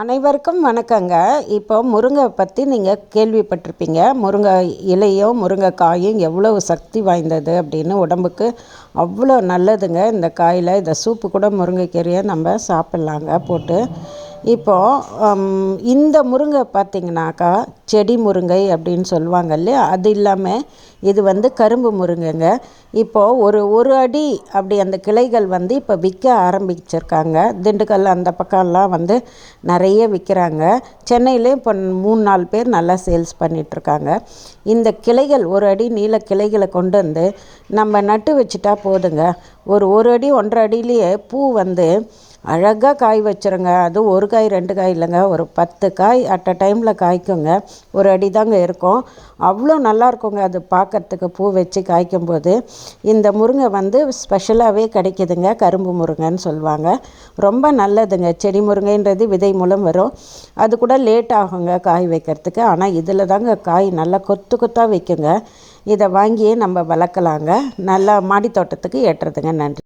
அனைவருக்கும் வணக்கங்க. இப்போ முருங்கை பற்றி நீங்கள் கேள்விப்பட்டிருப்பீங்க. முருங்கை இலையும் முருங்கைக்காயும் எவ்வளவு சக்தி வாய்ந்தது அப்படின்னு, உடம்புக்கு அவ்வளோ நல்லதுங்க. இந்த காயில் இதை சூப்பு கூட முருங்கைக்கீரையை நம்ம சாப்பிட்லாங்க போட்டு. இப்போது இந்த முருங்கை பார்த்திங்கனாக்கா செடி முருங்கை அப்படின்னு சொல்லுவாங்க இல்லையா, அது இல்லாமல் இது கரும்பு முருங்கைங்க. இப்போது ஒரு அடி அப்படி அந்த கிளைகள் இப்போ விற்க ஆரம்பிச்சிருக்காங்க. திண்டுக்கல் அந்த பக்கம்லாம் நிறைய விற்கிறாங்க. சென்னையிலேயும் இப்போ 3-4 பேர் நல்லா சேல்ஸ் பண்ணிகிட்ருக்காங்க. இந்த கிளைகள் ஒரு அடி நீள கிளைகளை கொண்டு வந்து நம்ம நட்டு வச்சுட்டா போதுங்க. ஒரு அடி 1.5 அடியிலேயே பூ அழகாக காய் வச்சுருங்க. அதுவும் ஒரு காய் 2 காய் இல்லைங்க, ஒரு 10 காய் அட் அ டைமில் காய்க்குங்க. ஒரு அடி தாங்க இருக்கும். அவ்வளோ நல்லாயிருக்குங்க அது பார்க்குறதுக்கு. பூ வச்சு காய்க்கும்போது இந்த முருங்கை ஸ்பெஷலாகவே கிடைக்கிதுங்க. கரும்பு முருங்கைன்னு சொல்லுவாங்க. ரொம்ப நல்லதுங்க. செடி முருங்கைன்றது விதை மூலம் வரும். அது கூட லேட் ஆகுங்க காய் வைக்கிறதுக்கு. ஆனால் இதில் தாங்க காய் நல்லா கொத்து கொத்தாக வைக்குங்க. இதை வாங்கியே நம்ம வளர்க்கலாங்க. நல்லா மாடி தோட்டத்துக்கு ஏற்றுறதுங்க. நன்றி.